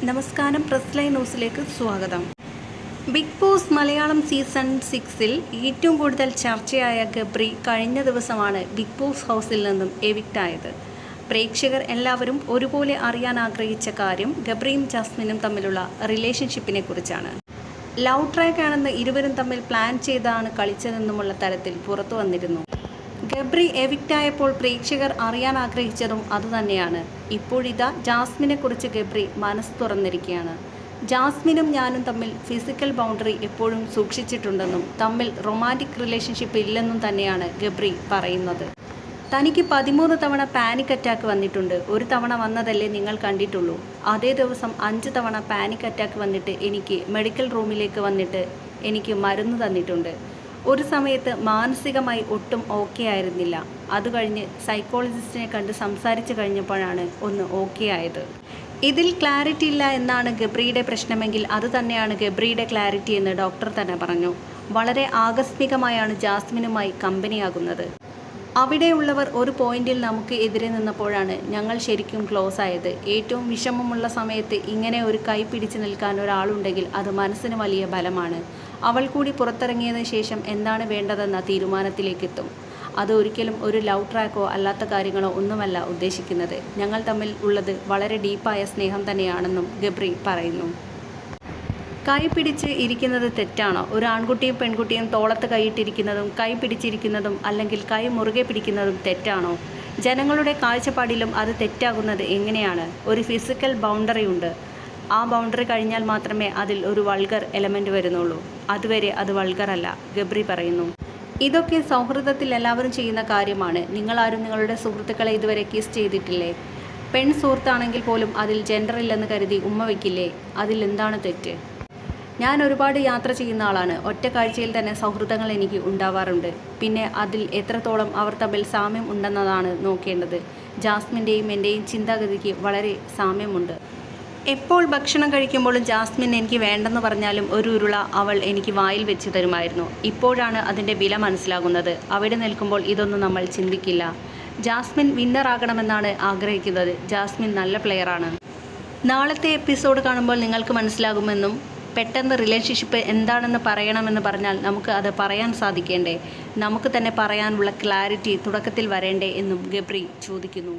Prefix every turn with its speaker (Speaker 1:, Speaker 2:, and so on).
Speaker 1: നമസ്കാരം, press line ന്യൂസിലേക്ക് സ്വാഗതം. ബിഗ് ബോസ് മലയാളം സീസൺ 6-ൽ ഏറ്റവും കൂടുതൽ ചർച്ചയായ ഗബ്രി കഴിഞ്ഞ ദിവസമാണ് ബിഗ് ബോസ് ഹൗസിൽ നിന്നും എവിക്റ്റായത്. പ്രേക്ഷകർ എല്ലാവരും ഒരുപോലെ അറിയാൻ ആഗ്രഹിച്ച കാര്യം ഗബ്രിയും ജാസ്മിനും തമ്മിലുള്ള റിലേഷൻഷിപ്പിനെ കുറിച്ചാണ്. ലവ് ട്രാക്ക് ആണെന്ന് ഇരുവരും തമ്മിൽ പ്ലാൻ ചെയ്താണ് കളിച്ചതെന്നുമുള്ള തരത്തിൽ പുറത്തു വന്നിരുന്നു. ഗബ്രി എവിക്റ്റായപ്പോൾ പ്രേക്ഷകർ അറിയാൻ ആഗ്രഹിച്ചതും അതുതന്നെയാണ്. ഇപ്പോഴിതാ ജാസ്മിനെ കുറിച്ച് ഗബ്രി മനസ്സ് തുറന്നിരിക്കുകയാണ്. ജാസ്മിനും ഞാനും തമ്മിൽ ഫിസിക്കൽ ബൗണ്ടറി എപ്പോഴും സൂക്ഷിച്ചിട്ടുണ്ടെന്നും തമ്മിൽ റൊമാൻറ്റിക് റിലേഷൻഷിപ്പ് ഇല്ലെന്നും തന്നെയാണ് ഗബ്രി പറയുന്നത്. തനിക്ക് 13 തവണ പാനിക് അറ്റാക്ക് വന്നിട്ടുണ്ട്. ഒരു തവണ വന്നതല്ലേ നിങ്ങൾ കണ്ടിട്ടുള്ളൂ. അതേ ദിവസം 5 തവണ പാനിക് അറ്റാക്ക് വന്നിട്ട് എനിക്ക് മെഡിക്കൽ റൂമിലേക്ക് വന്നിട്ട് എനിക്ക് മരുന്ന് തന്നിട്ടുണ്ട്. ഒരു സമയത്ത് മാനസികമായി ഒട്ടും ഓക്കെ ആയിരുന്നില്ല. അത് കഴിഞ്ഞ് സൈക്കോളജിസ്റ്റിനെ കണ്ട് സംസാരിച്ചു കഴിഞ്ഞപ്പോഴാണ് ഒന്ന് ഓക്കെ ആയത്. ഇതിൽ ക്ലാരിറ്റി ഇല്ല എന്നാണ് ഗബ്രിയുടെ പ്രശ്നമെങ്കിൽ അത് തന്നെയാണ് ഗബ്രിയുടെ ക്ലാരിറ്റി എന്ന് ഡോക്ടർ തന്നെ പറഞ്ഞു. വളരെ ആകസ്മികമായാണ് ജാസ്മിനുമായി കമ്പനിയാകുന്നത്. അവിടെയുള്ളവർ ഒരു പോയിന്റിൽ നമുക്ക് എതിരെ നിന്നപ്പോഴാണ് ഞങ്ങൾ ശരിക്കും ക്ലോസ് ആയത്. ഏറ്റവും വിഷമമുള്ള സമയത്ത് ഇങ്ങനെ ഒരു കൈ പിടിച്ചു നിൽക്കാൻ ഒരാളുണ്ടെങ്കിൽ അത് മനസ്സിന് വലിയ ബലമാണ്. അവൾ കൂടി പുറത്തിറങ്ങിയതിന് ശേഷം എന്താണ് വേണ്ടതെന്ന തീരുമാനത്തിലേക്കെത്തും. അത് ഒരിക്കലും ഒരു ലവ് ട്രാക്കോ അല്ലാത്ത കാര്യങ്ങളോ ഒന്നുമല്ല ഉദ്ദേശിക്കുന്നത്. ഞങ്ങൾ തമ്മിൽ ഉള്ളത് വളരെ ഡീപ്പായ സ്നേഹം തന്നെയാണെന്നും ഗബ്രി പറയുന്നു. കൈ പിടിച്ച് ഇരിക്കുന്നത് തെറ്റാണോ? ഒരു ആൺകുട്ടിയും പെൺകുട്ടിയും തോളത്ത് കൈയിട്ടിരിക്കുന്നതും കൈ പിടിച്ചിരിക്കുന്നതും അല്ലെങ്കിൽ കൈ മുറുകെ പിടിക്കുന്നതും തെറ്റാണോ? ജനങ്ങളുടെ കാഴ്ചപ്പാടിലും അത് തെറ്റാകുന്നത് എങ്ങനെയാണ്? ഒരു ഫിസിക്കൽ ബൗണ്ടറി ഉണ്ട്. ആ ബൗണ്ടറി കഴിഞ്ഞാൽ മാത്രമേ അതിൽ ഒരു വൾഗർ എലമെൻറ്റ് വരുന്നുള്ളൂ. അതുവരെ അത് വൾഗർ അല്ല, ഗബ്രി പറയുന്നു. ഇതൊക്കെ സൗഹൃദത്തിൽ എല്ലാവരും ചെയ്യുന്ന കാര്യമാണ്. നിങ്ങളാരും നിങ്ങളുടെ സുഹൃത്തുക്കളെ ഇതുവരെ കിസ് ചെയ്തിട്ടില്ലേ? പെൺ സുഹൃത്താണെങ്കിൽ പോലും അതിൽ ജെൻഡർ ഇല്ലെന്ന് കരുതി ഉമ്മ വയ്ക്കില്ലേ? അതിൽ എന്താണ് തെറ്റ്? ഞാൻ ഒരുപാട് യാത്ര ചെയ്യുന്ന ആളാണ്. ഒറ്റ കാഴ്ചയിൽ തന്നെ സൗഹൃദങ്ങൾ എനിക്ക് ഉണ്ടാവാറുണ്ട്. പിന്നെ അതിൽ എത്രത്തോളം അവർ തമ്മിൽ സാമ്യം ഉണ്ടെന്നതാണ് നോക്കേണ്ടത്. ജാസ്മിൻ്റെയും എൻ്റെയും ചിന്താഗതിക്ക് വളരെ സാമ്യമുണ്ട്. എപ്പോൾ ഭക്ഷണം കഴിക്കുമ്പോഴും ജാസ്മിൻ എനിക്ക് വേണ്ടെന്ന് പറഞ്ഞാലും ഒരു ഉരുള അവൾ എനിക്ക് വായിൽ വെച്ച് തരുമായിരുന്നു. ഇപ്പോഴാണ് അതിൻ്റെ വില മനസ്സിലാകുന്നത്. അവിടെ നിൽക്കുമ്പോൾ ഇതൊന്നും നമ്മൾ ചിന്തിക്കില്ല. ജാസ്മിൻ വിന്നറാകണമെന്നാണ് ആഗ്രഹിക്കുന്നത്. ജാസ്മിൻ നല്ല പ്ലെയറാണ്. നാളത്തെ എപ്പിസോഡ് കാണുമ്പോൾ നിങ്ങൾക്ക് മനസ്സിലാകുമെന്നും പെട്ടെന്ന് റിലേഷൻഷിപ്പ് എന്താണെന്ന് പറയണമെന്ന് പറഞ്ഞാൽ നമുക്ക് അത് പറയാൻ സാധിക്കേണ്ടേ? നമുക്ക് തന്നെ പറയാനുള്ള ക്ലാരിറ്റി തുടക്കത്തിൽ വരേണ്ടേ എന്നും ഗബ്രി ചോദിക്കുന്നു.